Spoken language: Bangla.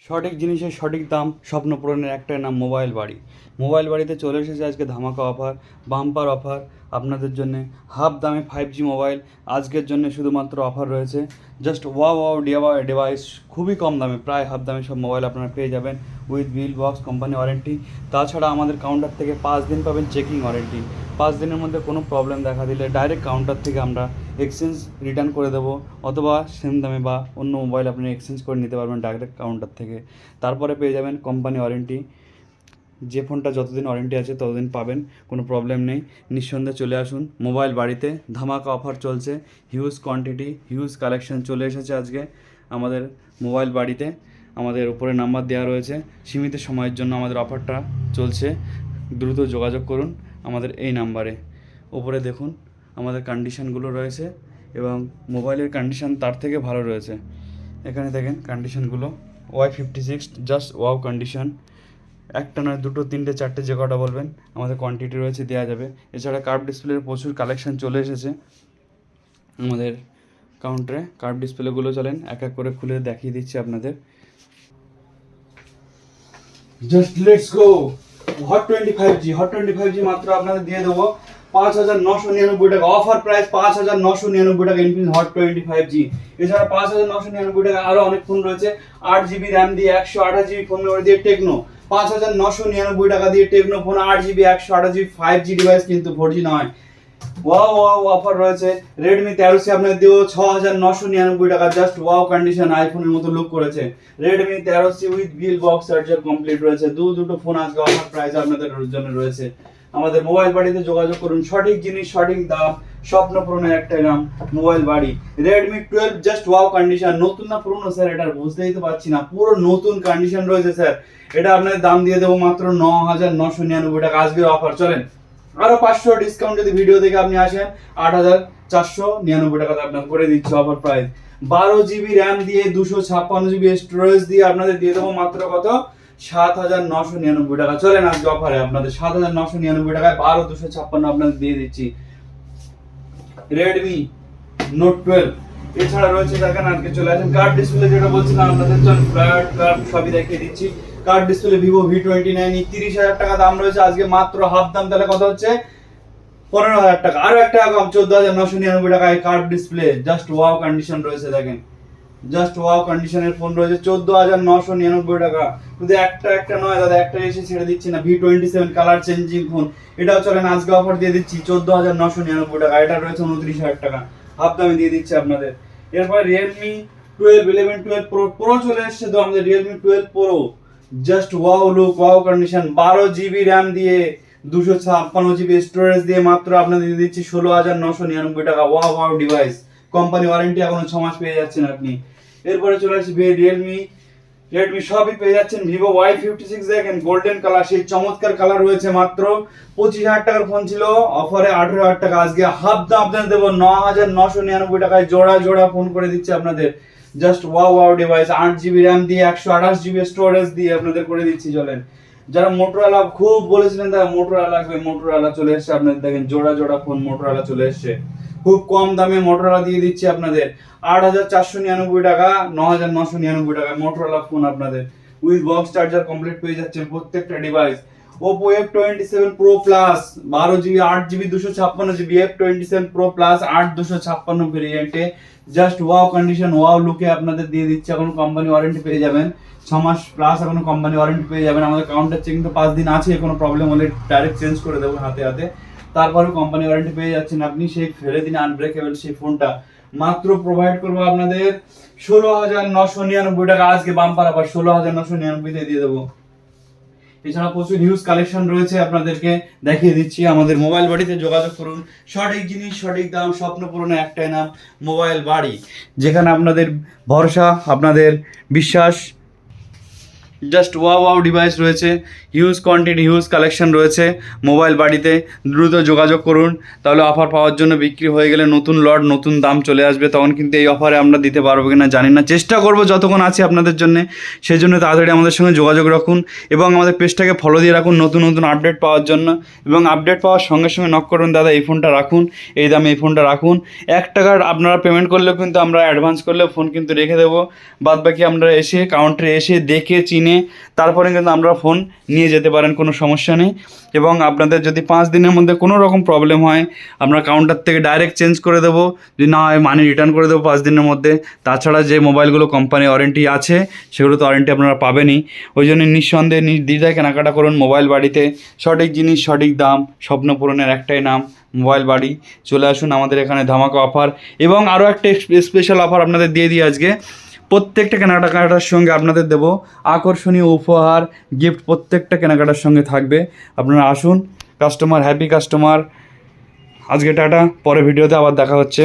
সঠিক জিনিসের সঠিক দাম, স্বপ্ন পূরণের একটাই নাম মোবাইল বাড়ি। মোবাইল বাড়িতে চলে এসেছে আজকে ধামাকা অফার, বাম্পার অফার আপনাদের জন্যে। হাফ দামে 5G মোবাইল আজকের জন্য শুধুমাত্র অফার রয়েছে। জাস্ট ওয়াও ওয়াও ডিভাইস, খুবই কম দামে, প্রায় হাফ দামে সব মোবাইল আপনারা পেয়ে যাবেন with bill box, company warranty. তাছাড়া আমাদের কাউন্টার থেকে 5 দিন পাবেন চেকিং ওয়ারেন্টি। 5 দিনের মধ্যে কোনো প্রবলেম দেখা দিলে ডাইরেক্ট কাউন্টার থেকে আমরা এক্সচেঞ্জ রিটার্ন করে দেবো, অথবা সেম দামে বা অন্য মোবাইল আপনি এক্সচেঞ্জ করে নিতে পারবেন ডাইরেক্ট কাউন্টার থেকে। তারপরে পেয়ে যাবেন কোম্পানি ওয়ারেন্টি। যে ফোনটা যতদিন ওয়ারেন্টি আছে ততদিন পাবেন, কোনো প্রবলেম নেই। নিঃসন্দেহে চলে আসুন মোবাইল বাড়িতে, ধামাকা অফার চলছে। হিউজ কোয়ান্টিটি, হিউজ কালেকশন চলে এসেছে আজকে আমাদের মোবাইল বাড়িতে। আমাদের উপরে নাম্বার দেওয়া রয়েছে, সীমিত সময়ের জন্য আমাদের অফারটা চলছে। দ্রুত যোগাযোগ করুন আমাদের এই নাম্বারে। ওপরে দেখুন আমাদের কন্ডিশানগুলো রয়েছে, এবং মোবাইলের কন্ডিশান তার থেকে ভালো রয়েছে। এখানে দেখেন কন্ডিশানগুলো, Y56 জাস্ট ওয়াও কন্ডিশন। একটা নয়, দুটো, তিনটে, চারটে, যে কটা বলবেন আমাদের কোয়ান্টিটি রয়েছে, দেওয়া যাবে। এছাড়া কার্ভ ডিসপ্লের প্রচুর কালেকশন চলে এসেছে আমাদের কাউন্টারে। কার্ভ ডিসপ্লেগুলো চলেন এক এক করে খুলে দেখিয়ে দিচ্ছি আপনাদের। Just let's go. Hot 25G মাত্র আপনাদের দিয়ে দেবো 5,999 টাকা। অফার প্রাইস 5,999 টাকা ইনফিনিক্স হট 25G। এছাড়া 5,999 টাকা আরো অনেক ফোন রয়েছে। 8 GB র্যাম দিয়ে 128 GB ফোন মেমোরি দিয়ে টেকনো, 5,999 টাকা দিয়ে techno phone 8 GB 128 GB 5G device, কিন্তু 4G নয়। ওয়াও ওয়াও অফার রয়েছে। রেডমি 13C আপনাদের দেবো 6,999 টাকা। জাস্ট ওয়াও কন্ডিশন, আইফোনের মতো লুক করেছে। Redmi 13C with bill box charger complete রয়েছে। দুটো ফোন আজকে অফার প্রাইস আপনাদের জন্য রয়েছে। আমাদের মোবাইল বাড়িতে যোগাযোগ করুন। সঠিক জিনিস, সঠিক দাম, স্বপ্ন পূরণের একটাই নাম মোবাইল বাড়ি। Redmi 12 just wow condition. নতুন না পুরনো স্যার, এটা বুঝতেই তো পারছি না, পুরো নতুন কন্ডিশন রয়েছে স্যার। এটা আপনাদের দাম দিয়ে দেবো মাত্র 9,999 টাকা। আজকের অফার চলেন, আরো 500 ডিসকাউন্ট যদি ভিডিও দেখে আপনি আসেন 8,499 টাকাতে আপনার করে দিচ্ছি অফার প্রাইস। 12 GB র্যাম দিয়ে 256 GB স্টোরেজ দিয়ে আপনাদের দিয়ে দেবো মাত্র কত, 7,999 টাকা। চলেন আজকে অফারে আপনাদের 7,999 টাকায় 12 256 আপনাদের দিয়ে দিচ্ছি রেডমি নোট 12। এছাড়া রয়েছে দেখেন, আজকে চলে আসেন কার্ভ ডিসপ্লে, যেটা বলছিলাম আপনাদের, চল ফ্ল্যাট কার্ভ সবই দেখিয়ে দিচ্ছি। কার্ভ ডিসপ্লে ভিভো V29 30,000 টাকা দাম রয়েছে আজকে, মাত্র হাফ দাম। তাহলে কত হচ্ছে, 15,000 টাকা। আরো একটা কম, 14,999 টাকায় curve display. Just wow condition রয়েছে দেখেন, জাস্ট ওয়াও কন্ডিশনের ফোন রয়েছে 14,999 টাকা। শুধু একটা নয় দাদা, একটা এসে ছেড়ে দিচ্ছি না। V27 কালার চেঞ্জিং ফোন, এটাও চলেন আজকে অফার দিয়ে দিচ্ছি 14,999 টাকা। এটা রয়েছে 29,000 টাকা, হাফ দামে দিয়ে দিচ্ছি আপনাদের। এরপর রিয়েলমি 12 11 12 প্রো চলে এসছে তো আমাদের, Realme 12 pro. Just wow look, wow condition, 12 GB RAM দিয়ে 256 GB স্টোরেজ দিয়ে মাত্র আপনাদের দিয়ে দিচ্ছি 16,999 টাকা। Wow wow device, company warranty এখনো 6 মাস পেয়ে যাচ্ছেন আপনি। এরপরে চলে আসবে রেডমি সবই পেয়ে যাচ্ছেন। ভিভো Y56 দেখেন, গোল্ডেন কালার, সেই চমৎকার কালার রয়েছে। মাত্র 25,000 টাকার ফোন ছিল, অফারে 18,000 টাকা। আজকে হাফ দাম আপনাদের দেবো 9,999 টাকায়। জোড়া জোড়া ফোন করে দিচ্ছে আপনাদের। Just wow wow device, 8 GB RAM দিয়ে 128 GB স্টোরেজ দিয়ে আপনাদের করে দিচ্ছি। চলেন, যারা মোটরোলা খুব বলেছিলেন তারা মোটরোলা লাগবে, মোটরোলা চলে এসছে আপনাদের। দেখেন জোড়া জোড়া ফোন মোটরোলা চলে এসছে, খুব কম দামে মোটরোলা দিয়ে দিচ্ছি আপনাদের। 8,499 টাকা, 9,999 টাকায় মোটরোলা ফোন আপনাদের উইথ বক্স চার্জার কমপ্লিট পেয়ে যাচ্ছেন প্রত্যেকটা device. Oppo F27 Pro Plus 12 GB 8 GB 256 GB F27 Pro Plus 8 256 ভেরিয়েন্টে। জাস্ট ওয়াও কন্ডিশন, ওয়াও লুকে আপনাদের দিয়ে দিচ্ছে। এখন কোম্পানি ওয়ারেন্টি পেয়ে যাবেন 6 মাস প্লাস, এখন কোম্পানি ওয়ারেন্টি পেয়ে যাবেন। আমাদের কাউন্টার চেকিং তো 5 দিন আছে, কোনো প্রবলেম হলে ডাইরেক্ট চেঞ্জ করে দেবো হাতে হাতে। তারপরে কোম্পানি ওয়ারেন্টি পেয়ে যাচ্ছেন আপনি। সেই ফেলে দিন আনব্রেকেবল সেই ফোনটা মাত্র প্রোভাইড করবো আপনাদের 16,999 টাকা। আজকে বাম্পার আবার 16,999 দিয়ে দেবো। এছাড়া প্রচুর হিউজ কালেকশন রয়েছে, আপনাদেরকে দেখিয়ে দিচ্ছি। আমাদের মোবাইল বাড়িতে যোগাযোগ করুন। সঠিক জিনিস, সঠিক দাম, স্বপ্ন পূরণের একটাই নাম মোবাইল বাড়ি, যেখানে আপনাদের ভরসা, আপনাদের বিশ্বাস। জাস্ট ওয়াও ডিভাইস রয়েছে, হিউজ কোয়ান্টিটি হিউজ কালেকশন রয়েছে মোবাইল বাড়িতে। দ্রুত যোগাযোগ করুন, তাহলে অফার পাওয়ার জন্য বিক্রি হয়ে গেলে নতুন লট নতুন দাম চলে আসবে, তখন কিন্তু এই অফারে আমরা দিতে পারবো কিনা জানি না, চেষ্টা করব যতক্ষণ আছি আপনাদের জন্য। সেই জন্য তাড়াতাড়ি আমাদের সঙ্গে যোগাযোগ রাখুন এবং আমাদের পেজটাকে ফলো দিয়ে রাখুন নতুন নতুন আপডেট পাওয়ার জন্য। এবং আপডেট পাওয়ার সঙ্গে সঙ্গে নক করুন, দাদা এই ফোনটা রাখুন, এই দামে এই ফোনটা রাখুন। 1 টাকার আপনারা পেমেন্ট করলেও কিন্তু আমরা অ্যাডভান্স করলেও ফোন কিন্তু রেখে দেবো, বাদ বাকি আমরা এসে কাউন্টারে এসে দেখে চিনে তারপরে কিন্তু আমরা ফোন নিয়ে যেতে পারেন, কোনো সমস্যা নেই। এবং আপনাদের যদি 5 দিনের মধ্যে কোনো রকম প্রবলেম হয় আমরা কাউন্টার থেকে ডাইরেক্ট চেঞ্জ করে দেবো, যদি না হয় মানি রিটার্ন করে দেবো 5 দিনের মধ্যে। তাছাড়া যে মোবাইলগুলো কোম্পানি ওয়ারেন্টি আছে সেগুলো তো ওয়ারেন্টি আপনারা পাবেনই। ওই জন্য নিঃসন্দেহে নির্দ্বিধায় কেনাকাটা করুন মোবাইল বাড়িতে। সঠিক জিনিস সঠিক দাম, স্বপ্ন পূরণের একটাই নাম মোবাইল বাড়ি। চলে আসুন আমাদের এখানে ধামাকা অফার। এবং আরও একটা স্পেশাল অফার আপনাদের দিয়ে দিই আজকে। প্রত্যেকটা কেনাকাটার সঙ্গে আপনাদের দেবো আকর্ষণীয় উপহার, গিফট প্রত্যেকটা কেনাকাটার সঙ্গে থাকবে। আপনারা আসুন, কাস্টমার হ্যাপি কাস্টমার। আজকে টাটা, পরে ভিডিওতে আবার দেখা হচ্ছে।